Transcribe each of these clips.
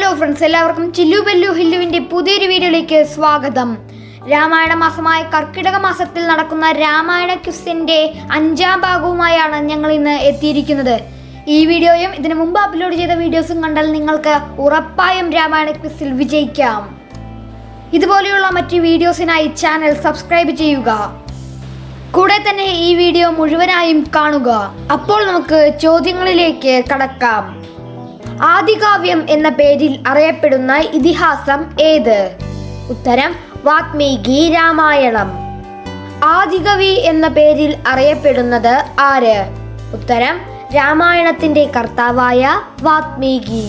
Hello friends, എല്ലാവർക്കും ചില്ലു ബെല്ലു ഹില്ലുവിൻ്റെ പുതിയൊരു വീഡിയോയിലേക്ക് സ്വാഗതം. രാമായണ മാസമായ കർക്കിടക മാസത്തിൽ നടക്കുന്ന രാമായണ ക്വിസിൻ്റെ 5ാം ഭാഗവുമായാണ് ഞങ്ങൾ ഇന്ന് എത്തിയിരിക്കുന്നത്. ഈ വീഡിയോയും ഇതിനു മുമ്പ് അപ്ലോഡ് ചെയ്ത വീഡിയോസും കണ്ടാൽ നിങ്ങൾക്ക് ഉറപ്പായും രാമായണ ക്വിസിൽ വിജയിക്കാം. ഇതുപോലെയുള്ള മറ്റ് വീഡിയോസിനായി ചാനൽ സബ്സ്ക്രൈബ് ചെയ്യുക. കൂടെ തന്നെ ഈ വീഡിയോ മുഴുവനായും കാണുക. അപ്പോൾ നമുക്ക് ചോദ്യങ്ങളിലേക്ക് കടക്കാം. ആദികാവ്യം എന്ന പേരിൽ അറിയപ്പെടുന്ന ഇതിഹാസം ഏത്? ഉത്തരം വാത്മീകി രാമായണം. ആദികവി എന്ന പേരിൽ അറിയപ്പെടുന്നത് ആര്? ഉത്തരം രാമായണത്തിന്റെ കർത്താവായ വാത്മീകി.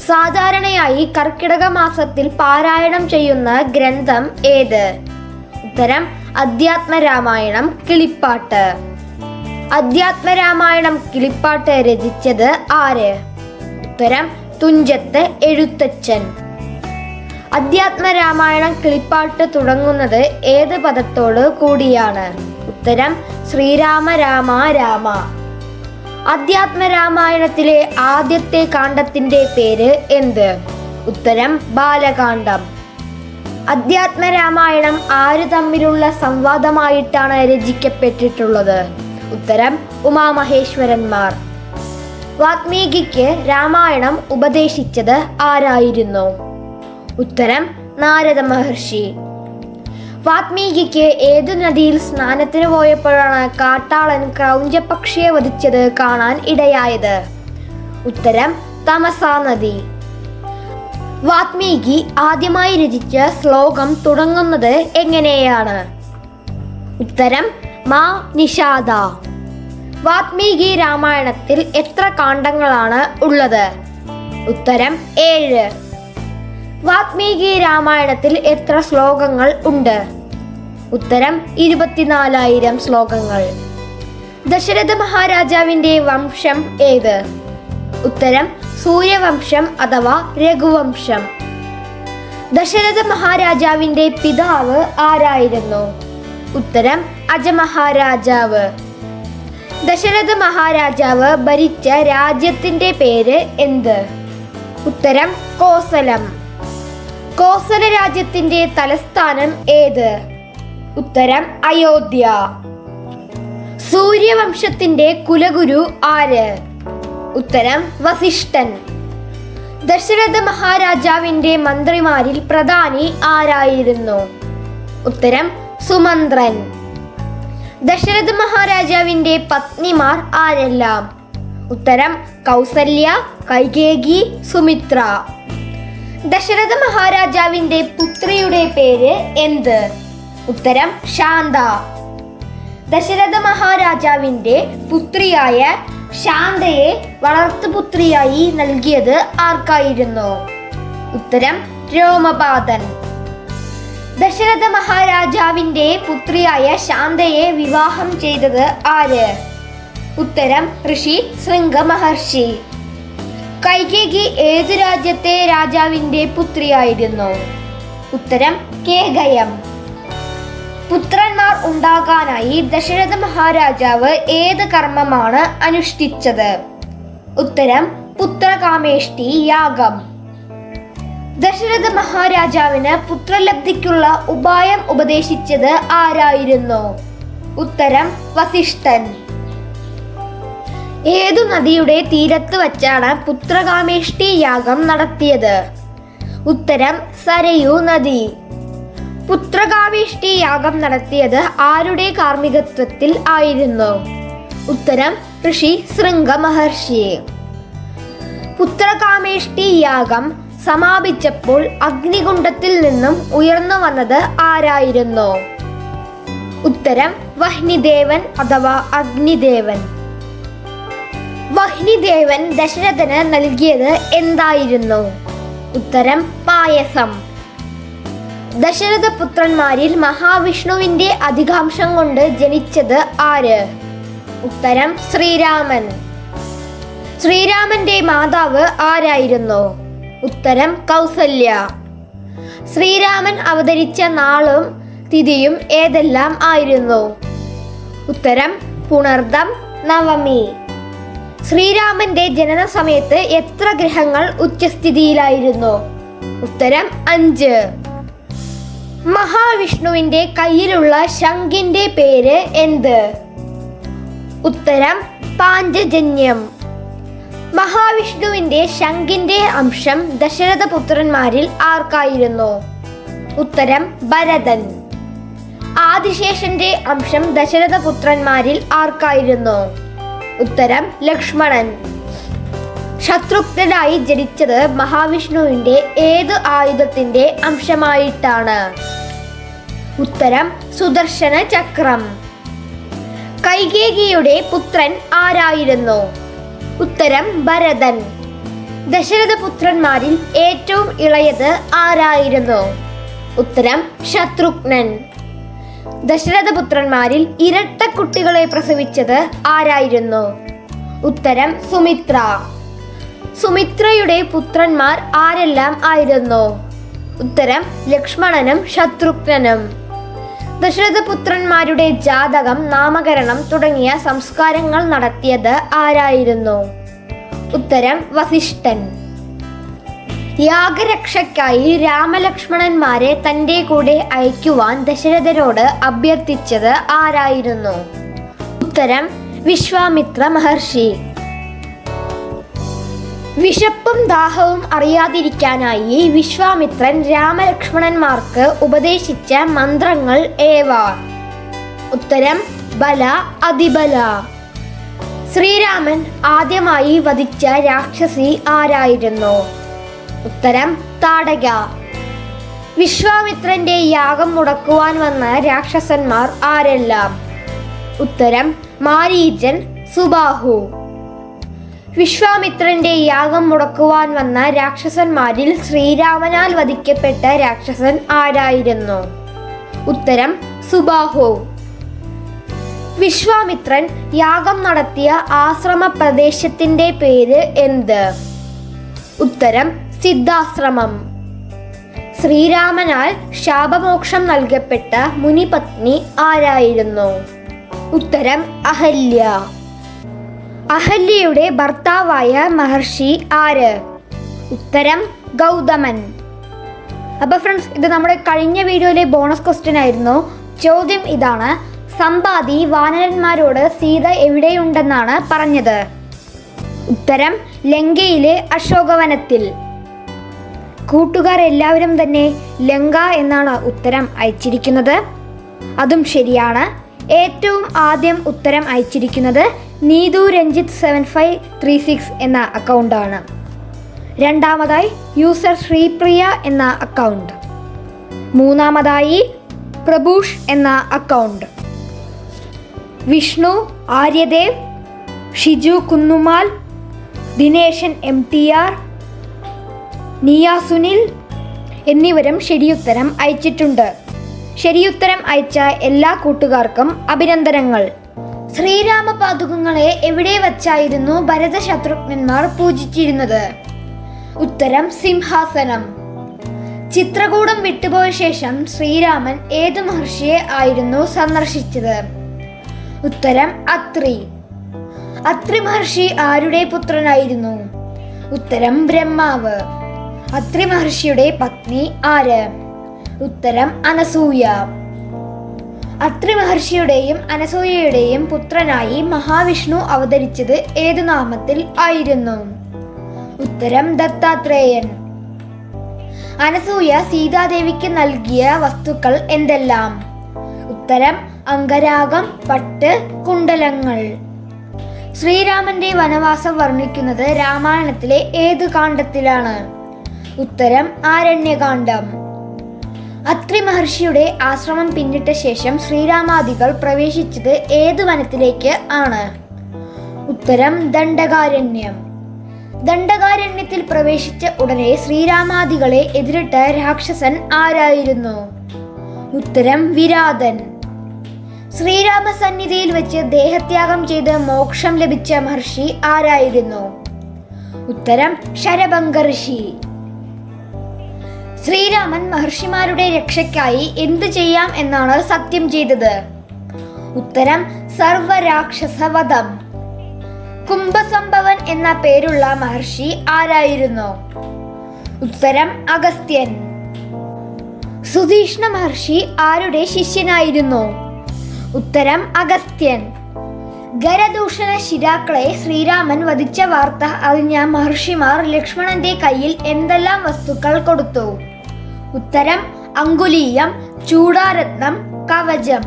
സാധാരണയായി കർക്കിടക മാസത്തിൽ പാരായണം ചെയ്യുന്ന ഗ്രന്ഥം ഏത്? ഉത്തരം അധ്യാത്മരാമായണം കിളിപ്പാട്ട്. അധ്യാത്മരാമായണം കിളിപ്പാട്ട് രചിച്ചത് ആര്? ഉത്തരം തുഞ്ചത്ത് എഴുത്തച്ഛൻ. അധ്യാത്മരാമായണം കിളിപ്പാട്ട് തുടങ്ങുന്നത് ഏത് പദത്തോട് കൂടിയാണ്? ഉത്തരം ശ്രീരാമ രാമ രാമ. അധ്യാത്മരാമായണത്തിലെ ആദ്യത്തെ കാണ്ഡത്തിന്റെ പേര് എന്ത്? ഉത്തരം ബാലകാണ്ഡം. അധ്യാത്മരാമായണം ആര് തമ്മിലുള്ള സംവാദമായിട്ടാണ് രചിക്കപ്പെട്ടിട്ടുള്ളത്? ഉത്തരം ഉമാമഹേശ്വരന്മാർ. വാത്മീകിക്ക് രാമായണം ഉപദേശിച്ചത് ആരായിരുന്നു? ഉത്തരം നാരദ മഹർഷി. വാത്മീകിക്ക് ഏതു നദിയിൽ സ്നാനത്തിന് പോയപ്പോഴാണ് കാട്ടാളൻ ക്രൗഞ്ചപക്ഷിയെ വധിച്ചത് കാണാൻ ഇടയായത്? ഉത്തരം തമസാ നദി. വാത്മീകി ആദ്യമായി രചിച്ച ശ്ലോകം തുടങ്ങുന്നത് എങ്ങനെയാണ്? ഉത്തരം മാ നിഷാദ. വാത്മീകി രാമായണത്തിൽ എത്ര കാണ്ഡങ്ങളാണ് ഉള്ളത്? ഉത്തരം 7. വാത്മീകി രാമായണത്തിൽ എത്ര ശ്ലോകങ്ങൾ ഉണ്ട്? ഉത്തരം 24,000 ശ്ലോകങ്ങൾ. ദശരഥ മഹാരാജാവിന്റെ വംശം ഏത്? ഉത്തരം സൂര്യവംശം അഥവാ രഘുവംശം. ദശരഥ മഹാരാജാവിന്റെ പിതാവ് ആരായിരുന്നു? ഉത്തരം അജമഹാരാജാവ്. ദശരഥ മഹാരാജാവ് ഭരിച്ച രാജ്യത്തിന്റെ പേര് എന്ത്? ഉത്തരം കോസലം. കോസല രാജ്യത്തിന്റെ തലസ്ഥാനം ഏത്? ഉത്തരം അയോധ്യ. സൂര്യവംശത്തിന്റെ കുലഗുരു ആര്? ഉത്തരം വസിഷ്ഠൻ. ദശരഥ മഹാരാജാവിന്റെ മന്ത്രിമാരിൽ പ്രധാനി ആരായിരുന്നു? ഉത്തരം സുമന്ത്രൻ. ദശരഥ മഹാരാജാവിന്റെ പത്നിമാർ ആരെല്ലാം? ഉത്തരം കൗസല്യ, കൈകേയി, സുമിത്ര. ദശരഥ മഹാരാജാവിന്റെ പുത്രിയുടെ പേര് എന്ത്? ഉത്തരം ശാന്ത. ദശരഥ മഹാരാജാവിന്റെ പുത്രിയായ ശാന്തയെ വളർത്തുപുത്രിയായി നൽകിയത് ആർക്കായിരുന്നു? ഉത്തരം രോമപാദൻ. ദശരഥ മഹാരാജാവിന്റെ പുത്രിയായ ശാന്തയെ വിവാഹം ചെയ്തത് ആര്? ഉത്തരം ഋഷി ശൃംഗ മഹർഷി. കൈകേയി ഏതു രാജ്യത്തെ രാജാവിന്റെ പുത്രിയായിരുന്നു? ഉത്തരം കേകയം. പുത്രന്മാർ ഉണ്ടാകാനായി ദശരഥ മഹാരാജാവ് ഏത് കർമ്മമാണ് അനുഷ്ഠിച്ചത്? ഉത്തരം പുത്രകാമേഷ്ടി യാഗം. ദശരഥ മഹാരാജാവിന് പുത്രലബ്ധിക്കുള്ള ഉപായം ഉപദേശിച്ചത് ആരായിരുന്നു? ഉത്തരം വസിഷ്ഠൻ. ഏതു നദിയുടെ തീരത്ത് വച്ചാണ് പുത്രകാമേഷ്ടി യാഗം നടത്തിയത്? ഉത്തരം സരയൂ നദി. പുത്രകാമേഷ്ടി യാഗം നടത്തിയത് ആരുടെ കാർമ്മികത്വത്തിൽ ആയിരുന്നു? ഉത്തരം ഋഷി ശൃംഗ മഹർഷി. പുത്രകാമേഷ്ടി യാഗം സമാപിച്ചപ്പോൾ അഗ്നികുണ്ഡത്തിൽ നിന്നും ഉയർന്നു വന്നത് ആരായിരുന്നു? ഉത്തരം വഹ്നിദേവൻ അഥവാ അഗ്നിദേവൻ. വഹ്നിദേവൻ ദശരഥന് നൽകിയത് എന്തായിരുന്നു? ഉത്തരം പായസം. ദശരഥ പുത്രന്മാരിൽ മഹാവിഷ്ണുവിന്റെ അധികാംശം കൊണ്ട് ജനിച്ചത് ആര്? ഉത്തരം ശ്രീരാമൻ. ശ്രീരാമന്റെ മാതാവ് ആരായിരുന്നു? ഉത്തരം കൗസല്യ. ശ്രീരാമൻ അവതരിച്ച നാളും തിഥിയും ഏതെല്ലാം ആയിരുന്നു? ഉത്തരം പുണർദം, നവമി. ശ്രീരാമന്റെ ജനന സമയത്ത് എത്ര ഗ്രഹങ്ങൾ ഉച്ചസ്ഥിതിയിലായിരുന്നു? ഉത്തരം 5. മഹാവിഷ്ണുവിന്റെ കയ്യിലുള്ള ശംഖിന്റെ പേര് എന്ത്? ഉത്തരം പാഞ്ചജന്യം. മഹാവിഷ്ണുവിന്റെ ശംഖിന്റെ അംശം ദശരഥപുത്രന്മാരിൽ ആർക്കായിരുന്നു? ഉത്തരം ഭരതൻ. ആദിശേഷന്റെ അംശം ദശരഥപുത്രന്മാരിൽ ആർക്കായിരുന്നു? ഉത്തരം ലക്ഷ്മണൻ. ശത്രുഘ്നനായി ജനിച്ചത് മഹാവിഷ്ണുവിന്റെ ഏത് ആയുധത്തിന്റെ അംശമായിട്ടാണ്? ഉത്തരം സുദർശന ചക്രം. കൈകേയിയുടെ പുത്രൻ ആരായിരുന്നു? ഉത്തരം ഭരതൻ. ദശരഥപുത്രന്മാരിൽ ഏറ്റവും ഇളയത് ആരായിരുന്നു? ഉത്തരം ശത്രുഘ്നൻ. ദശരഥപുത്രന്മാരിൽ ഇരട്ട കുട്ടികളെ പ്രസവിച്ചത് ആരായിരുന്നു? ഉത്തരം സുമിത്ര. സുമിത്രയുടെ പുത്രന്മാർ ആരെല്ലാം ആയിരുന്നു? ഉത്തരം ലക്ഷ്മണനും ശത്രുഘ്നനും. ദശരഥപുത്രന്മാരുടെ ജാതകം, നാമകരണം തുടങ്ങിയ സംസ്കാരങ്ങൾ നടത്തിയത് ആരായിരുന്നു? ഉത്തരം വസിഷ്ഠൻ. യാഗരക്ഷയ്ക്കായി രാമലക്ഷ്മണന്മാരെ തൻ്റെ കൂടെ അയക്കുവാൻ ദശരഥരോട് അഭ്യർത്ഥിച്ചത് ആരായിരുന്നു? ഉത്തരം വിശ്വാമിത്ര മഹർഷി. വിശപ്പും ദാഹവും അറിയാതിരിക്കാനായി വിശ്വാമിത്രൻ രാമലക്ഷ്മണന്മാർക്ക് ഉപദേശിച്ച മന്ത്രങ്ങൾ ഏവ? ഉത്തരം ബല, അതിബല. ശ്രീരാമൻ ആദ്യമായി വധിച്ച രാക്ഷസി ആരായിരുന്നു? ഉത്തരം താടക. വിശ്വാമിത്രന്റെ യാഗം മുടക്കുവാൻ വന്ന രാക്ഷസന്മാർ ആരെല്ലാം? ഉത്തരം മാരീചൻ, സുബാഹു. വിശ്വാമിത്രന്റെ യാഗം മുടക്കുവാൻ വന്ന രാക്ഷസന്മാരിൽ ശ്രീരാമനാൽ വധിക്കപ്പെട്ട രാക്ഷസൻ ആരായിരുന്നു? ഉത്തരം സുബാഹു. വിശ്വാമിത്രൻ യാഗം നടത്തിയ ആശ്രമ പ്രദേശത്തിന്റെ പേര് എന്ത്? ഉത്തരം സിദ്ധാശ്രമം. ശ്രീരാമനാൽ ശാപമോക്ഷം നൽകപ്പെട്ട മുനിപത്നി ആരായിരുന്നു? ഉത്തരം അഹല്യ. അഹല്യയുടെ ഭർത്താവായ മഹർഷി ആര്? ഉത്തരം ഗൗതമൻ. അപ്പോൾ ഫ്രണ്ട്സ്, ഇത് നമ്മുടെ കഴിഞ്ഞ വീഡിയോയിലെ ബോണസ് ക്വസ്റ്റ്യൻ ആയിരുന്നു. ചോദ്യം ഇതാണ്: സമ്പാദി വാനരന്മാരോട് സീത എവിടെയുണ്ടെന്നാണ് പറഞ്ഞത്? ഉത്തരം ലങ്കയിലെ അശോകവനത്തിൽ. കൂട്ടുകാർ എല്ലാവരും തന്നെ ലങ്ക എന്നാണ് ഉത്തരം അയച്ചിരിക്കുന്നത്. അതും ശരിയാണ്. ഏറ്റവും ആദ്യം ഉത്തരം അയച്ചിരിക്കുന്നത് നീതു രഞ്ജിത്ത് 7536 എന്ന അക്കൗണ്ടാണ്. രണ്ടാമതായി യൂസർ ശ്രീപ്രിയ എന്ന അക്കൗണ്ട്. മൂന്നാമതായി പ്രഭൂഷ് എന്ന അക്കൗണ്ട്. വിഷ്ണു, ആര്യദേവ്, ഷിജു കുന്നുമാൽ, ദിനേശൻ MTR, നിയ സുനിൽ എന്നിവരും ശരിയുത്തരം അയച്ചിട്ടുണ്ട്. ശരിയുത്തരം അയച്ച എല്ലാ കൂട്ടുകാർക്കും അഭിനന്ദനങ്ങൾ. ശ്രീരാമ പാദുകങ്ങളെ എവിടെ വച്ചായിരുന്നു ഭരത ശത്രുഘ്നന്മാർ പൂജിച്ചിരുന്നത്? ഉത്തരം സിംഹാസനം. ചിത്രകൂടം വിട്ടുപോയ ശേഷം ശ്രീരാമൻ ഏതു മഹർഷിയെ ആയിരുന്നു സന്ദർശിച്ചത്? ഉത്തരം അത്രി. അത്രി മഹർഷി ആരുടെ പുത്രനായിരുന്നു? ഉത്തരം ബ്രഹ്മാവ്. അത്രി മഹർഷിയുടെ പത്നി ആര്? ഉത്തരം അനസൂയ. അത്രി മഹർഷിയുടെയും അനസൂയയുടെയും പുത്രനായി മഹാവിഷ്ണു അവതരിച്ചത് ഏതു നാമത്തിൽ ആയിരുന്നു? ഉത്തരം ദത്താത്രേയൻ. അനസൂയ സീതാദേവിക്ക് നൽകിയ വസ്തുക്കൾ എന്തെല്ലാം? ഉത്തരം അംഗരാഗം, പട്ട്, കുണ്ടലങ്ങൾ. ശ്രീരാമന്റെ വനവാസം വർണ്ണിക്കുന്നത് രാമായണത്തിലെ ഏതു കാണ്ഡത്തിലാണ്? ഉത്തരം ആരണ്യകാണ്ഡം. അത്രി മഹർഷിയുടെ ആശ്രമം പിന്നിട്ട ശേഷം ശ്രീരാമാദികൾ പ്രവേശിച്ചത് ഏതു വനത്തിലേക്ക് ആണ്? ഉത്തരം ദണ്ഡകാരണ്യം. ദണ്ഡകാരണ്യത്തിൽ പ്രവേശിച്ച ഉടനെ ശ്രീരാമാദികളെ എതിരിട്ട രാക്ഷസൻ ആരായിരുന്നു? ഉത്തരം വിരാതൻ. ശ്രീരാമസന്നിധിയിൽ വെച്ച് ദേഹത്യാഗം ചെയ്ത് മോക്ഷം ലഭിച്ച മഹർഷി ആരായിരുന്നു? ഉത്തരം ശരഭംഗ ഋഷി. ശ്രീരാമൻ മഹർഷിമാരുടെ രക്ഷയ്ക്കായി എന്തു ചെയ്യാം എന്നാണ് സത്യം ചെയ്തത്? ഉത്തരം സർവരാക്ഷസവധം. കുംഭസംഭവൻ എന്ന പേരുള്ള മഹർഷി ആരായിരുന്നു? ഉത്തരം അഗസ്ത്യൻ. സുധീഷ്ണ മഹർഷി ആരുടെ ശിഷ്യനായിരുന്നു? ഉത്തരം അഗസ്ത്യൻ. ഖരദൂഷണ ശിരാക്കളെ ശ്രീരാമൻ വധിച്ച വാർത്ത അറിഞ്ഞ മഹർഷിമാർ ലക്ഷ്മണന്റെ കയ്യിൽ എന്തെല്ലാം വസ്തുക്കൾ കൊടുത്തു? ഉത്തരം അങ്കുലീയം, ചൂടാരത്നം, കവചം.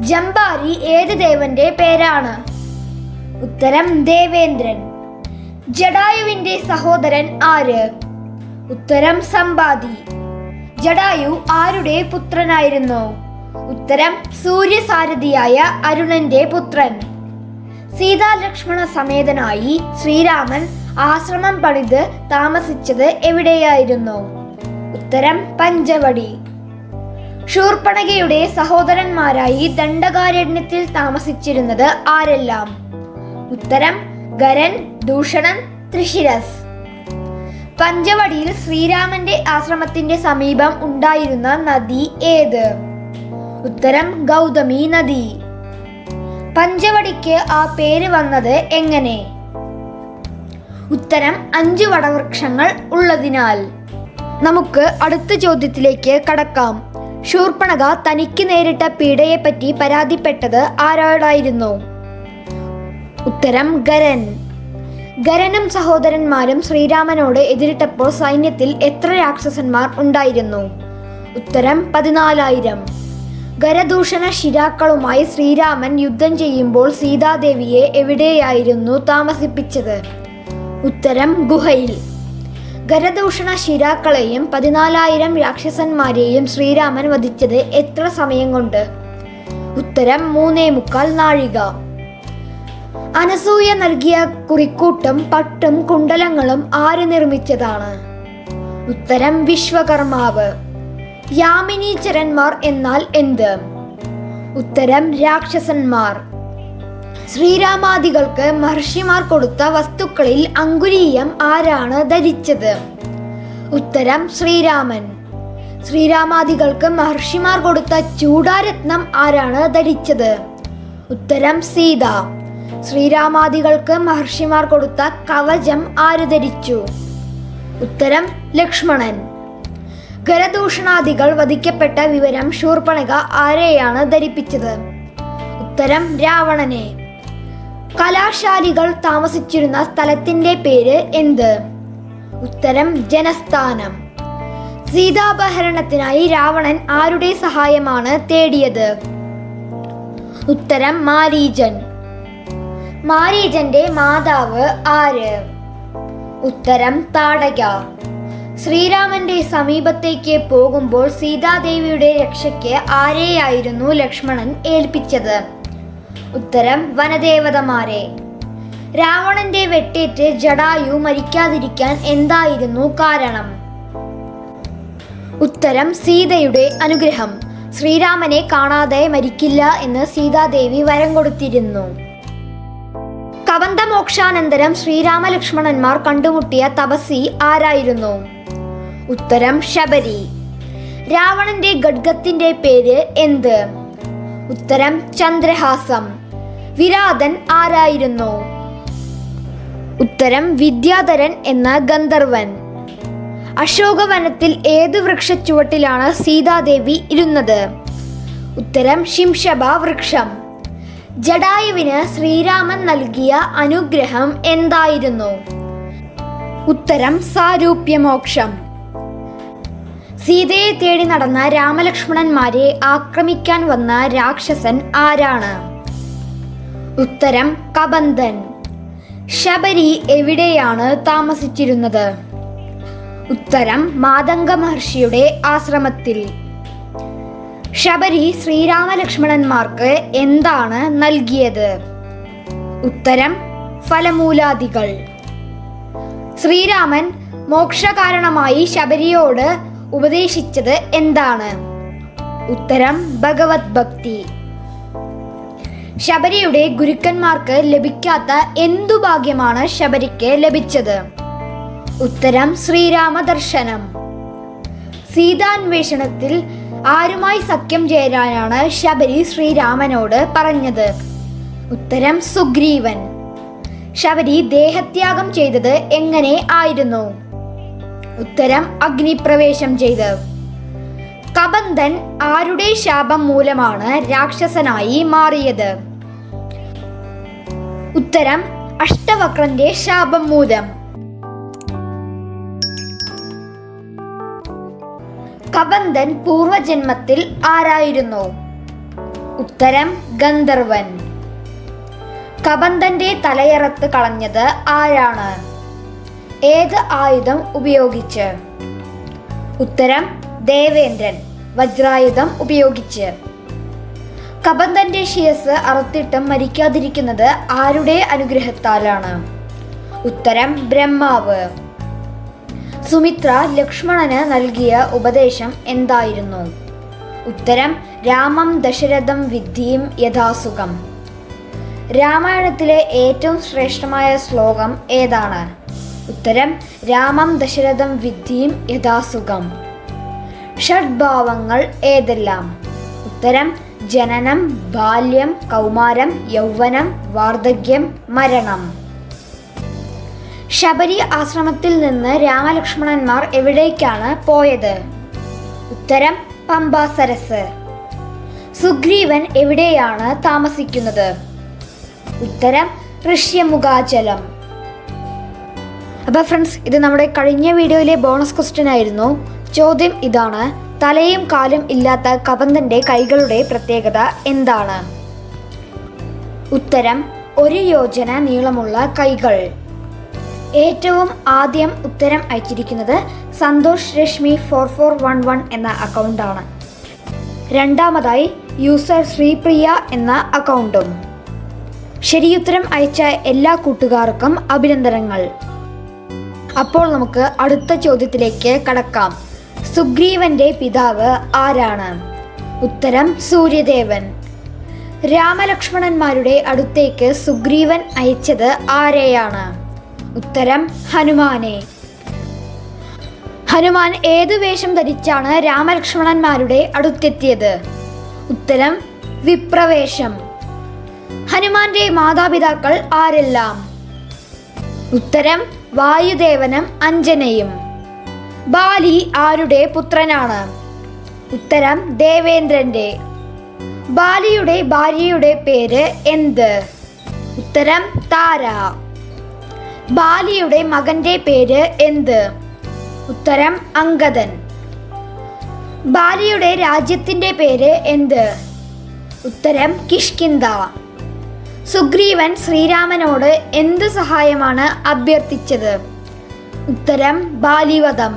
ജംബാരി ഏത് ദേവന്റെ പേരാണ്? ഉത്തരം ദേവേന്ദ്രൻ. ജടായുവിന്റെ സഹോദരൻ ആര്? ഉത്തരം സമ്പാതി. ജടായു ആരുടെ പുത്രനായിരുന്നു? ഉത്തരം സൂര്യസാരഥിയായ അരുണന്റെ പുത്രൻ. സീതാലക്ഷ്മണ സമേതനായി ശ്രീരാമൻ ആശ്രമം പണിത് താമസിച്ചത് എവിടെയായിരുന്നു? ഉത്തരം പഞ്ചവടി. ശൂർപ്പണഖയുടെ സഹോദരന്മാരായി ദണ്ഡകാരണ്യത്തിൽ താമസിച്ചിരുന്നത് ആരെല്ലാം? ഉത്തരം ഖരൻ, ദൂഷണൻ, ത്രിശിരസ്. പഞ്ചവടിയിൽ ശ്രീരാമന്റെ ആശ്രമത്തിന്റെ സമീപം ഉണ്ടായിരുന്ന നദി ഏത്? ഉത്തരം ഗൗതമി നദി. പഞ്ചവടിക്ക് ആ പേര് വന്നത് എങ്ങനെ? ഉത്തരം 5 വടവൃക്ഷങ്ങൾ ഉള്ളതിനാൽ. നമുക്ക് അടുത്ത ചോദ്യത്തിലേക്ക് കടക്കാം. ശൂർപ്പണഖ തനിക്ക് നേരിട്ട പീഡയെപ്പറ്റി പരാതിപ്പെട്ടത് ആരോടായിരുന്നു? ഉത്തരം ഖരൻ. ഖരനും സഹോദരന്മാരും ശ്രീരാമനോട് എതിരിട്ടപ്പോൾ സൈന്യത്തിൽ എത്ര രാക്ഷസന്മാർ ഉണ്ടായിരുന്നു? ഉത്തരം 14,000. ഖരദൂഷണ ശിരാക്കളുമായി ശ്രീരാമൻ യുദ്ധം ചെയ്യുമ്പോൾ സീതാദേവിയെ എവിടെയായിരുന്നു താമസിപ്പിച്ചത്? ഉത്തരം ഗുഹയിൽ. ഖരദൂഷണ ശിരാക്കളെയും 14,000 രാക്ഷസന്മാരെയും ശ്രീരാമൻ വധിച്ചത് എത്ര സമയം കൊണ്ട്? ഉത്തരം 3.25 നാഴിക. അനസൂയ നൽകിയ കുറിക്കൂട്ടും പട്ടും കുണ്ടലങ്ങളും ആര് നിർമ്മിച്ചതാണ്? ഉത്തരം വിശ്വകർമാവ്. യാമിനീചരന്മാർ എന്നാൽ എന്ത്? ഉത്തരം രാക്ഷസന്മാർ. ശ്രീരാമാദികൾക്ക് മഹർഷിമാർ കൊടുത്ത വസ്തുക്കളിൽ അങ്കുലീയം ആരാണ് ധരിച്ചത്? ഉത്തരം ശ്രീരാമൻ. ശ്രീരാമാദികൾക്ക് മഹർഷിമാർ കൊടുത്ത ചൂടാരത്നം ആരാണ് ധരിച്ചത്? ഉത്തരം സീത. ശ്രീരാമാദികൾക്ക് മഹർഷിമാർ കൊടുത്ത കവചം ആര് ധരിച്ചു? ഉത്തരം ലക്ഷ്മണൻ. ഖരദൂഷണാദികൾ വധിക്കപ്പെട്ട വിവരം ശൂർപ്പണഖ ആരെയാണ് ധരിപ്പിച്ചത്? ഉത്തരം രാവണനെ. കലാശാലികൾ താമസിച്ചിരുന്ന സ്ഥലത്തിന്റെ പേര് എന്ത്? ഉത്തരം ജനസ്ഥാനം. സീതാപഹരണത്തിനായി രാവണൻ ആരുടെ സഹായമാണ് തേടിയത്? ഉത്തരം മാരീചൻ. മാരീചന്റെ മാതാവ് ആര്? ഉത്തരം താടക. ശ്രീരാമന്റെ സമീപത്തേക്ക് പോകുമ്പോൾ സീതാദേവിയുടെ രക്ഷയ്ക്ക് ആരെയായിരുന്നു ലക്ഷ്മണൻ ഏൽപ്പിച്ചത്? ഉത്തരം വനദേവതമാരെ. രാവണന്റെ വെട്ടേറ്റ് ജടായു മരിക്കാതിരിക്കാൻ എന്തായിരുന്നു കാരണം? ഉത്തരം സീതയുടെ അനുഗ്രഹം. ശ്രീരാമനെ കാണാതെ മരിക്കില്ല എന്ന് സീതാദേവി വരം കൊടുത്തിരുന്നു. കബന്ധമോക്ഷാനന്തരം ശ്രീരാമലക്ഷ്മണന്മാർ കണ്ടുമുട്ടിയ തപസ്വി ആരായിരുന്നു? ഉത്തരം ശബരി. രാവണന്റെ ഖഡ്ഗത്തിന്റെ പേര് എന്ത്? ഉത്തരം ചന്ദ്രഹാസം. വിരാതൻ ആരായിരുന്നു? ഉത്തരം വിദ്യാധരൻ എന്ന ഗന്ധർവൻ. അശോകവനത്തിൽ ഏത് വൃക്ഷച്ചുവട്ടിലാണ് സീതാദേവി ഇരുന്നത്? ഉത്തരം ശിംശബ വൃക്ഷം. ജടായുവിന് ശ്രീരാമൻ നൽകിയ അനുഗ്രഹം എന്തായിരുന്നു? ഉത്തരം സാരൂപ്യമോക്ഷം. സീതയെ തേടി നടന്ന രാമലക്ഷ്മണന്മാരെ ആക്രമിക്കാൻ വന്ന രാക്ഷസൻ ആരാണ്? ഉത്തരം കബന്ധൻ. ശബരി എവിടെയാണ് താമസിച്ചിരുന്നത്? ഉത്തരം മാതംഗ മഹർഷിയുടെ ആശ്രമത്തിൽ. ശബരി ശ്രീരാമലക്ഷ്മണന്മാർക്ക് എന്താണ് നൽകിയത്? ഉത്തരം ഫലമൂലാദികൾ. ശ്രീരാമൻ മോക്ഷകാരണമായി ശബരിയോട് ഉപദേശിച്ചത് എന്താണ്? ഉത്തരം ഭഗവത് ഭക്തി. ശബരിയുടെ ഗുരുക്കന്മാർക്ക് ലഭിക്കാത്ത എന്തു ഭാഗ്യമാണ് ശബരിക്ക് ലഭിച്ചത്? ഉത്തരം ശ്രീരാമ ദർശനം. സീതാന്വേഷണത്തിൽ ആരുമായി സഖ്യം ചേരാനാണ് ശബരി ശ്രീരാമനോട് പറഞ്ഞത്? ഉത്തരം സുഗ്രീവൻ. ശബരി ദേഹത്യാഗം ചെയ്തത് എങ്ങനെ ആയിരുന്നു? ഉത്തരം അഗ്നിപ്രവേശം ചെയ്ത്. കബന്ധൻ ആരുടെ ശാപം മൂലമാണ് രാക്ഷസനായി മാറിയത്? ഉത്തരം അഷ്ടവക്രന്റെ ശാപം മൂലം. കബന്ധൻ പൂർവജന്മത്തിൽ ആരായിരുന്നു? ഉത്തരം ഗന്ധർവൻ. കബന്ധന്റെ തലയറത്ത് കളഞ്ഞത് ആരാണ്? ഏത് ആയുധം ഉപയോഗിച്ച്? ഉത്തരം ദേവേന്ദ്രൻ, വജ്രായുധം ഉപയോഗിച്ച്. കബന്ധന്റെ ശിരസ് അറുത്തിട്ടും മരിക്കാതിരിക്കുന്നത് ആരുടെ അനുഗ്രഹത്താലാണ്? ഉത്തരം ബ്രഹ്മാവ്. സുമിത്ര ലക്ഷ്മണന് നൽകിയ ഉപദേശം എന്തായിരുന്നു? ഉത്തരം രാമം ദശരഥം വിദ്ധിയും യഥാസുഖം. രാമായണത്തിലെ ഏറ്റവും ശ്രേഷ്ഠമായ ശ്ലോകം ഏതാണ്? ഉത്തരം രാമം ദശരഥം വിദ്ധിയും യഥാസുഖം. ഷഡ്ഭാവങ്ങൾ ഏതെല്ലാം? ഉത്തരം ജനനം, ബാല്യം, കൗമാരം, യൗവനം, വാർദ്ധക്യം, മരണം. ശബരി ആശ്രമത്തിൽ നിന്ന് രാമലക്ഷ്മണന്മാർ എവിടേക്കാണ് പോയത്? ഉത്തരം പമ്പാസരസ്. സുഗ്രീവൻ എവിടെയാണ് താമസിക്കുന്നത്? ഉത്തരം ഋഷ്യമുഖാചലം. അപ്പോൾ ഫ്രണ്ട്സ്, ഇത് നമ്മുടെ കഴിഞ്ഞ വീഡിയോയിലെ ബോണസ് ക്വസ്റ്റ്യൻ ആയിരുന്നു. ചോദ്യം ഇതാണ്: തലയും കാലും ഇല്ലാത്ത കബന്ധന്റെ കൈകളുടെ പ്രത്യേകത എന്താണ്? ഉത്തരം 1 യോജന നീളമുള്ള കൈകൾ. ഏറ്റവും ആദ്യം ഉത്തരം അയച്ചിരിക്കുന്നത് സന്തോഷ് രശ്മി 4411 എന്ന അക്കൗണ്ടാണ്. രണ്ടാമതായി യൂസർ ശ്രീപ്രിയ എന്ന അക്കൗണ്ടും. ശരിയുത്തരം അയച്ച എല്ലാ കൂട്ടുകാർക്കും അഭിനന്ദനങ്ങൾ. അപ്പോൾ നമുക്ക് അടുത്ത ചോദ്യത്തിലേക്ക് കടക്കാം. സുഗ്രീവന്റെ പിതാവ് ആരാണ്? ഉത്തരം സൂര്യദേവൻ. രാമലക്ഷ്മണന്മാരുടെ അടുത്തേക്ക് സുഗ്രീവൻ അയച്ചത് ആരെയാണ്? ഉത്തരം ഹനുമാനെ. ഹനുമാൻ ഏതു വേഷം ധരിച്ചാണ് രാമലക്ഷ്മണന്മാരുടെ അടുത്തെത്തിയത്? ഉത്തരം വിപ്രവേശം. ഹനുമാന്റെ മാതാപിതാക്കൾ ആരെല്ലാം? ഉത്തരം വായുദേവനും അഞ്ജനയും. ബാലി ആരുടെ പുത്രനാണ്? ഉത്തരം ദേവേന്ദ്രന്റെ. ബാലിയുടെ ഭാര്യയുടെ പേര് എന്ത്? ഉത്തരം താര. ബാലിയുടെ മകന്റെ പേര് എന്ത്? ഉത്തരം അംഗദൻ. ബാലിയുടെ രാജ്യത്തിന്റെ പേര് എന്ത്? ഉത്തരം കിഷ്കിന്ധ. സുഗ്രീവൻ ശ്രീരാമനോട് എന്ത് സഹായമാണ് അഭ്യർത്ഥിച്ചത്? ഉത്തരം ബാലിവധം.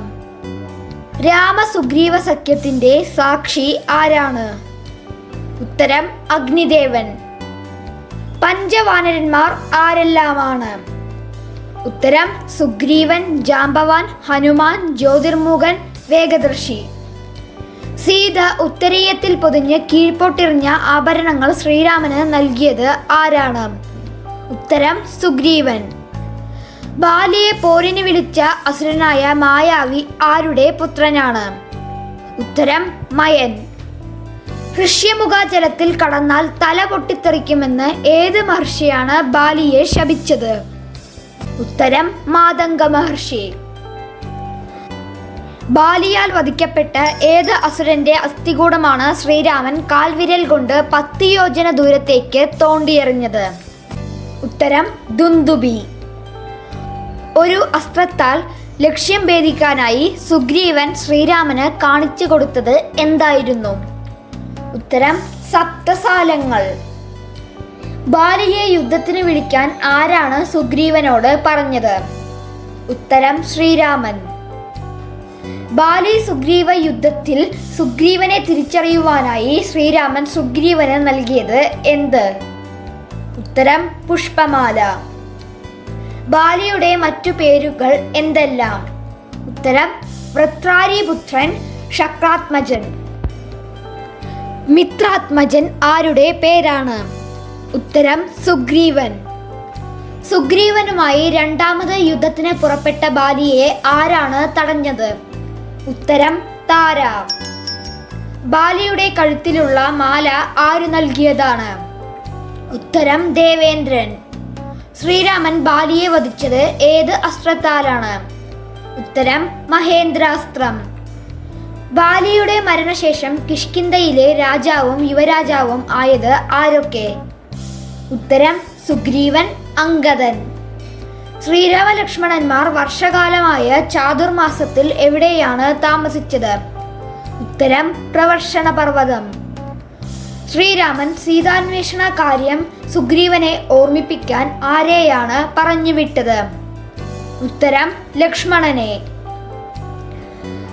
രാമസുഗ്രീവ സഖ്യത്തിന്റെ സാക്ഷി ആരാണ്? ഉത്തരം അഗ്നിദേവൻ. പഞ്ചവാനരന്മാർ ആരെല്ലാമാണ്? ഉത്തരം സുഗ്രീവൻ, ജാംബവാൻ, ഹനുമാൻ, ജ്യോതിർമുഖൻ, വേഗദർശി. സീത ഉത്തരീയത്തിൽ പൊതിഞ്ഞ് കീഴ്പോട്ടെറിഞ്ഞ ആഭരണങ്ങൾ ശ്രീരാമന് നൽകിയത് ആരാണ്? ഉത്തരം സുഗ്രീവൻ. ബാലിയെ പോരിന് വിളിച്ച അസുരനായ മായാവി ആരുടെ പുത്രനാണ്? ഉത്തരം മയൻ. ഋഷ്യമുഖാചലത്തിൽ കടന്നാൽ തല പൊട്ടിത്തെറിക്കുമെന്ന് ഏത് മഹർഷിയാണ് ബാലിയെ ശപിച്ചത്? ഉത്തരം മാതംഗ മഹർഷി. ബാലിയാൽ വധിക്കപ്പെട്ട ഏത് അസുരന്റെ അസ്ഥികൂടമാണ് ശ്രീരാമൻ കാൽവിരൽ കൊണ്ട് 10 യോജന ദൂരത്തേക്ക് തോണ്ടിയെറിഞ്ഞത്? ഉത്തരം ദുന്ദുബി. ഒരു അസ്ത്രത്താൽ ലക്ഷ്യം ഭേദിക്കാനായി സുഗ്രീവൻ ശ്രീരാമന് കാണിച്ചു കൊടുത്തത് എന്തായിരുന്നു? ഉത്തരം സപ്തസാലങ്ങൾ. ബാലിയെ യുദ്ധത്തിന് വിളിക്കാൻ ആരാണ് സുഗ്രീവനോട് പറഞ്ഞത്? ഉത്തരം ശ്രീരാമൻ. ബാലി സുഗ്രീവ യുദ്ധത്തിൽ സുഗ്രീവനെ തിരിച്ചറിയുവാനായി ശ്രീരാമൻ സുഗ്രീവന് നൽകിയത് എന്ത്? ഉത്തരം പുഷ്പമാല. ബാലിയുടെ മറ്റു പേരുകൾ എന്തെല്ലാം? ഉത്തരം വൃത്രാരിപുത്രൻ, ശക്രാത്മജൻ. മിത്രാത്മജൻ ആരുടെ പേരാണ്? ഉത്തരം സുഗ്രീവൻ. സുഗ്രീവനുമായി രണ്ടാമത് യുദ്ധത്തിന് പുറപ്പെട്ട ബാലിയെ ആരാണ് തടഞ്ഞത്? ഉത്തരം താര. ബാലിയുടെ കഴുത്തിലുള്ള മാല ആര് നൽകിയതാണ്? ഉത്തരം ദേവേന്ദ്രൻ. ശ്രീരാമൻ ബാലിയെ വധിച്ചത് ഏത് അസ്ത്രത്താലാണ്? ഉത്തരം മഹേന്ദ്രാസ്ത്രം. ബാലിയുടെ മരണശേഷം കിഷ്കിന്ധയിലെ രാജാവും യുവരാജാവും ആയത് ആരൊക്കെ? ഉത്തരം സുഗ്രീവൻ, അംഗദൻ. ശ്രീരാമ ലക്ഷ്മണന്മാർ വർഷകാലമായ ചാതുർമാസത്തിൽ എവിടെയാണ് താമസിച്ചത്? ഉത്തരം പ്രവർഷണ പർവ്വതം. ശ്രീരാമൻ സീതാന്വേഷണ കാര്യം സുഗ്രീവനെ ഓർമ്മിപ്പിക്കാൻ ആരെയാണ് പറഞ്ഞുവിട്ടത്? ഉത്തരം ലക്ഷ്മണനെ.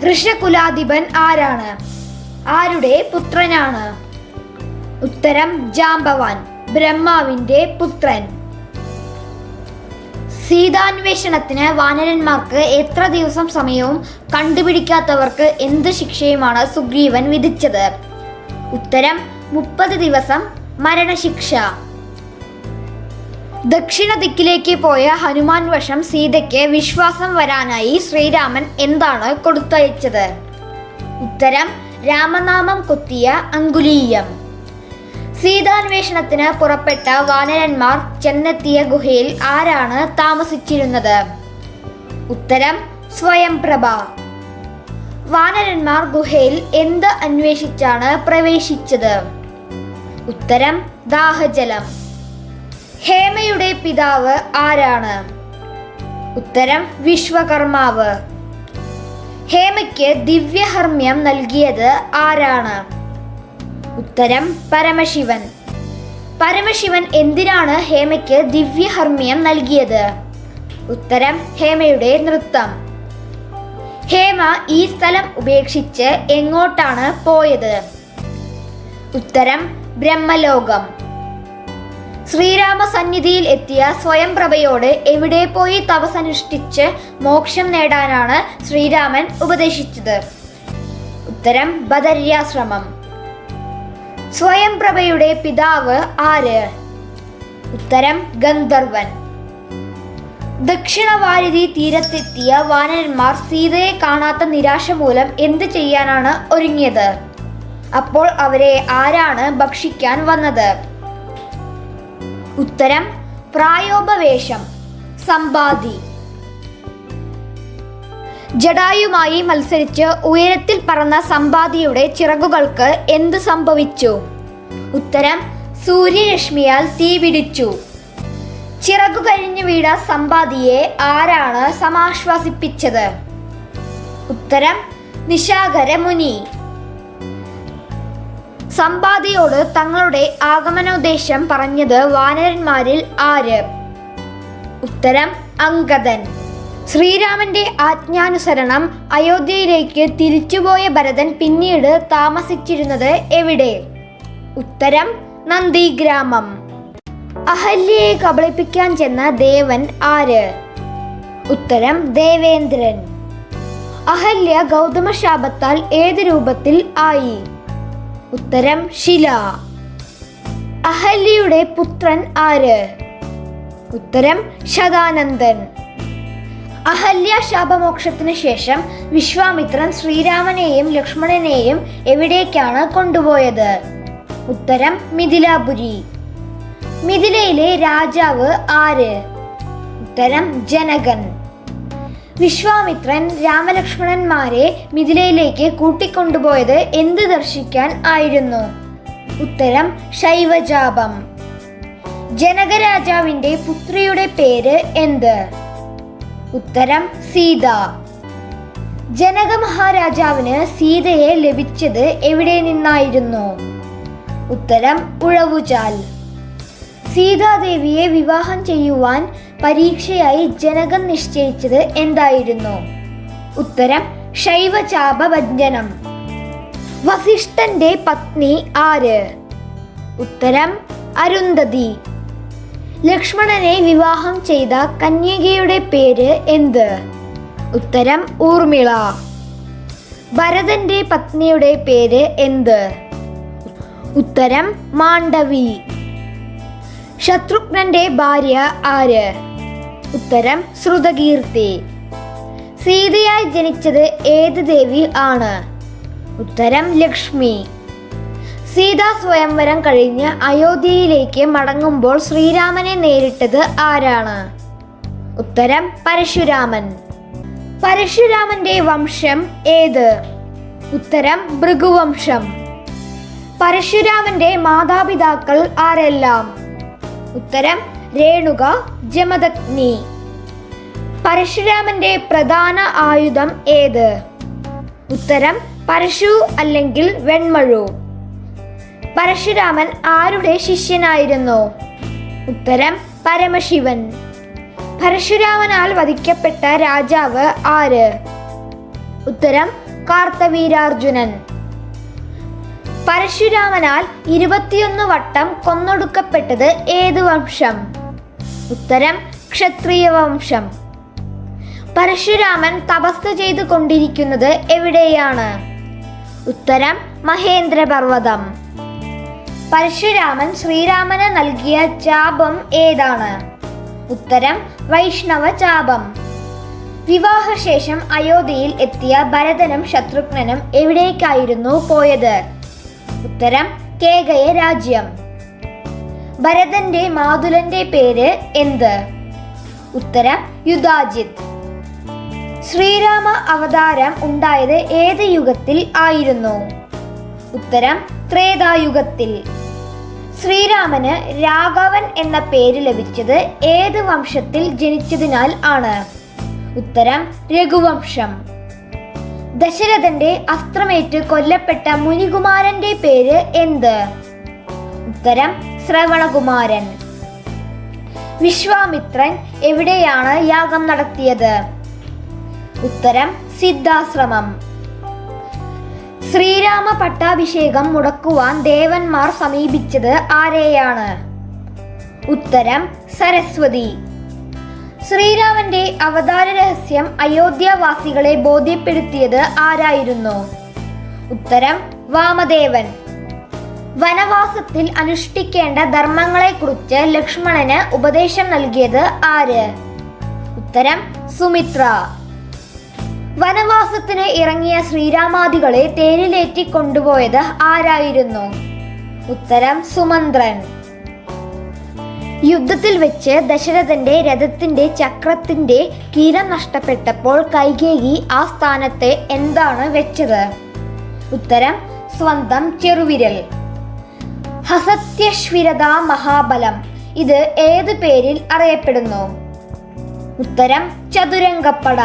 ഋഷകുലാധിപൻ ആരാണ്? ആരുടെ പുത്രനാണ്? ഉത്തരം ജാംബവാൻ, ബ്രഹ്മാവിന്റെ പുത്രൻ. സീതാന്വേഷണത്തിന് വാനരന്മാർക്ക് എത്ര ദിവസം സമയവും കണ്ടുപിടിക്കാത്തവർക്ക് എന്ത് ശിക്ഷയുമാണ് സുഗ്രീവൻ വിധിച്ചത്? ഉത്തരം 30 ദിവസം മരണശിക്ഷ. ദക്ഷിണ ദിക്കിലേക്ക് പോയ ഹനുമാൻ വശം സീതയ്ക്ക് വിശ്വാസം വരാനായി ശ്രീരാമൻ എന്താണ് കൊടുത്തയച്ചത്? ഉത്തരം രാമനാമം കൊത്തിയ അങ്കുലീയം. സീതാന്വേഷണത്തിന് പുറപ്പെട്ട വാനരന്മാർ ചെന്നെത്തിയ ഗുഹയിൽ ആരാണ് താമസിച്ചിരുന്നത്? ഉത്തരം സ്വയംപ്രഭ. വാനരന്മാർ ഗുഹയിൽ എന്ത് അന്വേഷിച്ചാണ് പ്രവേശിച്ചത്? ഉത്തരം ദാഹജലം. ഹേമയുടെ പിതാവ് ആരാണ്? ഉത്തരം വിശ്വകർമാവ്. ഹേമയ്ക്ക് ദിവ്യഹർമ്മ്യം നൽകിയത് ആരാണ്? ഉത്തരം പരമശിവൻ. പരമശിവൻ എന്തിനാണ് ഹേമയ്ക്ക് ദിവ്യഹർമ്മ്യം നൽകിയത്? ഉത്തരം ഹേമയുടെ നൃത്തം. ഹേമ ഈ സ്ഥലം ഉപേക്ഷിച്ച് എങ്ങോട്ടാണ് പോയത്? ഉത്തരം ബ്രഹ്മലോകം. ശ്രീരാമ സന്നിധിയിൽ എത്തിയ സ്വയംപ്രഭയോട് എവിടെ പോയി തപസ്സനുഷ്ഠിച്ച് മോക്ഷം നേടാനാണ് ശ്രീരാമൻ ഉപദേശിച്ചത്? ഉത്തരം ബദര്യാശ്രമം. സ്വയംപ്രഭയുടെ പിതാവ് ആര്? ഉത്തരം ഗന്ധർവൻ. ദക്ഷിണവാരിധി തീരത്തെത്തിയ വാനരന്മാർ സീതയെ കാണാത്ത നിരാശ മൂലം എന്ത് ചെയ്യാനാണ് ഒരുങ്ങിയത്? അപ്പോൾ അവരെ ആരാണ് ഭക്ഷിക്കാൻ വന്നത്? ഉത്തരം പ്രായോപവേശം, സമ്പാദി. ജടായുമായി മത്സരിച്ച് ഉയരത്തിൽ പറന്ന സമ്പാദിയുടെ ചിറകുകൾക്ക് എന്ത് സംഭവിച്ചു? ഉത്തരം സൂര്യരശ്മിയാൽ തീപിടിച്ചു. ചിറകു കരിഞ്ഞു വീണ സമ്പാദിയെ ആരാണ് സമാശ്വസിപ്പിച്ചത്? ഉത്തരം നിശാകര മുനി. സമ്പാദിയോട് തങ്ങളുടെ ആഗമനോദ്ദേശം പറഞ്ഞത് വാനരന്മാരിൽ ആര്? ഉത്തരം അംഗദൻ. ശ്രീരാമന്റെ ആജ്ഞാനുസരണം അയോധ്യയിലേക്ക് തിരിച്ചുപോയ ഭരതൻ പിന്നീട് താമസിച്ചിരുന്നത് എവിടെ? ഉത്തരം നന്ദിഗ്രാമം. അഹല്യയെ കബളിപ്പിക്കാൻ ചെന്ന ദേവൻ ആര്? ഉത്തരം ദേവേന്ദ്രൻ. അഹല്യ ഗൗതമ ശാപത്താൽ ഏത് രൂപത്തിൽ ആയി? ഉത്തരം ശില. അഹല്യയുടെ പുത്രൻ ആര്? ഉത്തരം ശതാനന്ദൻ. അഹല്യ ശാപമോക്ഷത്തിന് ശേഷം വിശ്വാമിത്രൻ ശ്രീരാമനെയും ലക്ഷ്മണനെയും എവിടേക്കാണ് കൊണ്ടുപോയത്? ഉത്തരം മിഥിലാപുരി. മിഥിലയിലെ രാജാവ് ആര്? ഉത്തരം ജനകൻ. വിശ്വാമിത്രൻ രാമലക്ഷ്മണന്മാരെ മിഥിലയിലേക്ക് കൂട്ടിക്കൊണ്ടുപോയത് എന്ത് ദർശിക്കാൻ ആയിരുന്നു? ഉത്തരം ശൈവജാപം. ജനകരാജാവിന്റെ പുത്രിയുടെ പേര് എന്ത്? ഉത്തരം സീത. ജനക മഹാരാജാവിന് സീതയെ ലഭിച്ചത് എവിടെ നിന്നായിരുന്നു? ഉത്തരം ഉഴവുചാൽ. സീതാദേവിയെ വിവാഹം ചെയ്യുവാൻ പരീക്ഷയായി ജനകൻ നിശ്ചയിച്ചത് എന്തായിരുന്നു? ഉത്തരം ശൈവചാപഭഞ്ജനം. വസിഷ്ഠന്റെ പത്നി ആര്? ഉത്തരം അരുന്ധതി. ലക്ഷ്മണനെ വിവാഹം ചെയ്ത കന്യകയുടെ പേര് എന്ത്? ഉത്തരം ഊർമിള. ഭരതന്റെ പത്നിയുടെ പേര് എന്ത്? ഉത്തരം മാണ്ഡവി. ശത്രുഘ്നന്റെ ഭാര്യ ആര്? ഉത്തരം ശ്രുതകീർത്തി. സീതയായി ജനിച്ചത് ഏത് ദേവി ആണ്? ഉത്തരം ലക്ഷ്മി. സീതാ സ്വയംവരം കഴിഞ്ഞ് അയോധ്യയിലേക്ക് മടങ്ങുമ്പോൾ ശ്രീരാമനെ നേരിട്ടത് ആരാണ്? ഉത്തരം പരശുരാമൻ. പരശുരാമന്റെ വംശം ഏത്? ഉത്തരം ഭൃഗുവംശം. പരശുരാമന്റെ മാതാപിതാക്കൾ ആരെല്ലാം? ഉത്തരം രേണുക, ജമദഗ്നി. പരശുരാമന്റെ പ്രധാന ആയുധം ഏത്? ഉത്തരം പരശു അല്ലെങ്കിൽ വെൺമഴു. പരശുരാമൻ ആരുടെ ശിഷ്യനായിരുന്നു? ഉത്തരം പരമശിവൻ. പരശുരാമനാൽ വധിക്കപ്പെട്ട രാജാവ് ആര്? ഉത്തരം കാർത്തവീരാർജുനൻ. പരശുരാമനാൽ 21 വട്ടം കൊന്നൊടുക്കപ്പെട്ടത് ഏത് വംശം? ഉത്തരം ക്ഷത്രിയ വംശം. പരശുരാമൻ തപസ് ചെയ്തു കൊണ്ടിരിക്കുന്നത് എവിടെയാണ്? ഉത്തരം മഹേന്ദ്രപർവ്വതം. പരശുരാമൻ ശ്രീരാമന് നൽകിയ ചാപം ഏതാണ്? ഉത്തരം വൈഷ്ണവ ചാപം. വിവാഹശേഷം അയോധ്യയിൽ എത്തിയ ഭരതനും ശത്രുഘ്നനും എവിടേക്കായിരുന്നു പോയത്? ഉത്തരം കേകയ രാജ്യം. ഭരതന്റെ മാതുലന്റെ പേര് എന്ത്? ഉത്തരം യുധാജിത്ത്. ശ്രീരാമ അവതാരം ഉണ്ടായത് ഏത് യുഗത്തിൽ ആയിരുന്നു? ഉത്തരം ത്രേതായുഗത്തിൽ. ശ്രീരാമന് രാഘവൻ എന്ന പേര് ലഭിച്ചത് ഏത് വംശത്തിൽ ജനിച്ചതിനാൽ ആണ്? ഉത്തരം രഘുവംശം. ദശരഥന്റെ അസ്ത്രമേറ്റ് കൊല്ലപ്പെട്ട മുനികുമാരന്റെ പേര് എന്ത്? ഉത്തരം ശ്രവണകുമാരൻ. വിശ്വാമിത്രൻ എവിടെയാണ് യാഗം നടത്തിയത്? ഉത്തരം സിദ്ധാശ്രമം. ശ്രീരാമ പട്ടാഭിഷേകം മുടക്കുവാൻ ദേവന്മാർ സമീപിച്ചത് ആരെയാണ്? ഉത്തരം സരസ്വതി. ശ്രീരാമന്റെ അവതാര രഹസ്യം അയോധ്യാവാസികളെ ബോധ്യപ്പെടുത്തിയത് ആരായിരുന്നു? ഉത്തരം വാമദേവൻ. വനവാസത്തിൽ അനുഷ്ഠിക്കേണ്ട ധർമ്മങ്ങളെക്കുറിച്ച് ലക്ഷ്മണന് ഉപദേശം നൽകിയത് ആര്? ഉത്തരം സുമിത്ര. വനവാസത്തിന് ഇറങ്ങിയ ശ്രീരാമാദികളെ തേരിലേറ്റി കൊണ്ടുപോയത് ആരായിരുന്നു? ഉത്തരം സുമന്ത്രൻ. യുദ്ധത്തിൽ വെച്ച് ദശരഥന്റെ രഥത്തിന്റെ ചക്രത്തിന്റെ കീലം നഷ്ടപ്പെട്ടപ്പോൾ കൈകേയി ആ സ്ഥാനത്ത് എന്താണ് വെച്ചത്? ഉത്തരം സ്വന്തം ചെറുവിരൽ. ഹസത്യശ്വിരത മഹാബലം ഇത് ഏത് പേരിൽ അറിയപ്പെടുന്നു? ഉത്തരം ചതുരംഗപ്പട.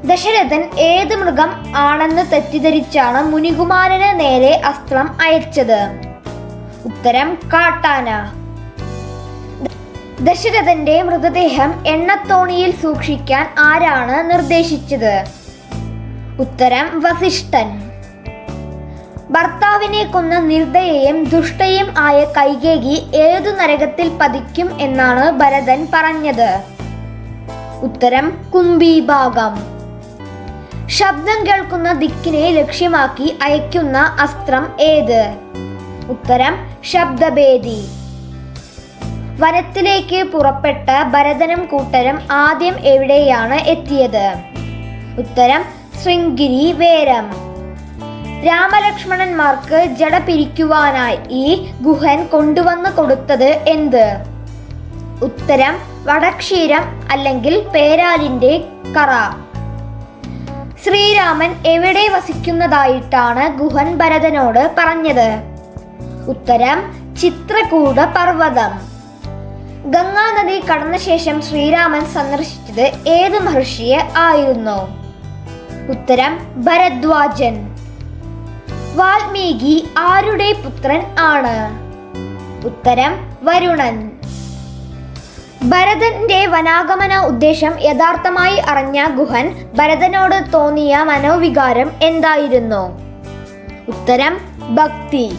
ദശരഥൻ ഏത് മൃഗം ആണെന്ന് തെറ്റിദ്ധരിച്ചാണ് മുനികുമാരന് നേരെ അസ്ത്രം അയച്ചത്? ഉത്തരം കാട്ടാന. ദശരഥന്റെ മൃതദേഹം എണ്ണത്തോണിയിൽ സൂക്ഷിക്കാൻ ആരാണ് നിർദ്ദേശിച്ചത്? ഉത്തരം വസിഷ്ഠൻ. ഭർത്താവിനെ കൊന്ന നിർദ്ദയയും ദുഷ്ടയും ആയ കൈകേയി ഏതു നരകത്തിൽ പതിക്കും എന്നാണ് ഭരതൻ പറഞ്ഞത്? ഉത്തരം കുംഭീഭാഗം. ശബ്ദം കേൾക്കുന്ന ദിക്കിനെ ലക്ഷ്യമാക്കി അയക്കുന്ന അസ്ത്രം ഏത്? ഉത്തരം ശബ്ദഭേദി. വനത്തിലേക്ക് പുറപ്പെട്ട ഭരതനും കൂട്ടരും ആദ്യം എവിടെയാണ് എത്തിയത്? ഉത്തരം ശൃംഗിരി വേരം. രാമലക്ഷ്മണന്മാർക്ക് ജട പിരിക്കുവാനായി ഈ ഗുഹൻ കൊണ്ടുവന്നു കൊടുത്തത് എന്ത്? ഉത്തരം വടക്ഷീരം അല്ലെങ്കിൽ പേരാലിന്റെ കറ. ശ്രീരാമൻ എവിടെ വസിക്കുന്നതായിട്ടാണ് ഗുഹൻ ഭരതനോട് പറഞ്ഞത്? ഉത്തരം ചിത്രകൂട പർവ്വതം. ഗംഗാനദി കടന്ന ശേഷം ശ്രീരാമൻ സന്ദർശിച്ചത് ഏത് മഹർഷിയെ ആയിരുന്നു? ഉത്തരം ഭരദ്വാജൻ. വാൽമീകി ആരുടെ പുത്രൻ ആണ്? ഉത്തരം വരുണൻ. ഭരതന്റെ വനാഗമന ഉദ്ദേശം യഥാർത്ഥമായി അറിഞ്ഞ ഗുഹൻ ഭരതനോട് തോന്നിയ മനോവികാരം എന്തായിരുന്നു? ഉത്തരം ഭക്തി.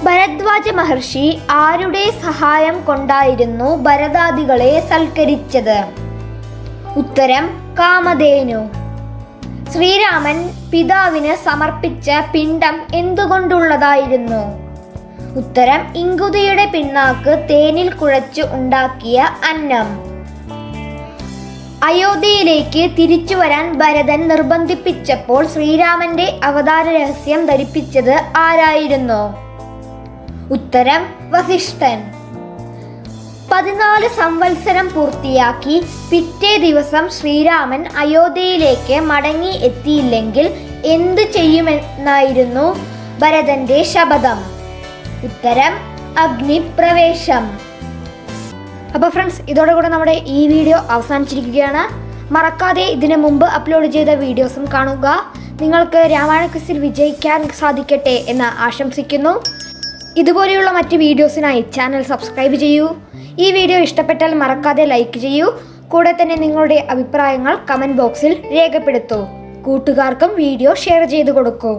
ഭരദ്വാജ മഹർഷി ആരുടെ സഹായം കൊണ്ടായിരുന്നു ഭരതാദികളെ സൽക്കരിച്ചത്? ഉത്തരം കാമധേനു. ശ്രീരാമൻ പിതാവിന് സമർപ്പിച്ച പിണ്ഡം എന്തുകൊണ്ടുള്ളതായിരുന്നു? ഉത്തരം ഇങ്കുതിയുടെ പിണ്ണാക്ക് തേനിൽ കുഴച്ച് ഉണ്ടാക്കിയ അന്നം. അയോധ്യയിലേക്ക് തിരിച്ചു വരാൻ ഭരതൻ നിർബന്ധിപ്പിച്ചപ്പോൾ ശ്രീരാമന്റെ അവതാര രഹസ്യം ധരിപ്പിച്ചത് ആരായിരുന്നു? ഉത്തരം വസിഷ്ഠൻ. 14 സംവത്സരം പൂർത്തിയാക്കി പിറ്റേ ദിവസം ശ്രീരാമൻ അയോധ്യയിലേക്ക് മടങ്ങി എത്തിയില്ലെങ്കിൽ എന്തു ചെയ്യുമെന്നായിരുന്നു ഭരതന്റെ ശപഥം? ഉത്തരം അഗ്നിപ്രവേശം. അപ്പോൾ ഫ്രണ്ട്സ്, ഇതോടുകൂടെ നമ്മുടെ ഈ വീഡിയോ അവസാനിച്ചിരിക്കുകയാണ്. മറക്കാതെ ഇതിനു മുമ്പ് അപ്ലോഡ് ചെയ്ത വീഡിയോസും കാണുക. നിങ്ങൾക്ക് രാമായണ ക്വിസിൽ വിജയിക്കാൻ സാധിക്കട്ടെ എന്ന് ആശംസിക്കുന്നു. ഇതുപോലെയുള്ള മറ്റ് വീഡിയോസിനായി ചാനൽ സബ്സ്ക്രൈബ് ചെയ്യൂ. ഈ വീഡിയോ ഇഷ്ടപ്പെട്ടാൽ മറക്കാതെ ലൈക്ക് ചെയ്യൂ. കൂടെ തന്നെ നിങ്ങളുടെ അഭിപ്രായങ്ങൾ കമൻറ്റ് ബോക്സിൽ രേഖപ്പെടുത്തൂ. കൂട്ടുകാർക്കും വീഡിയോ ഷെയർ ചെയ്ത് കൊടുക്കൂ.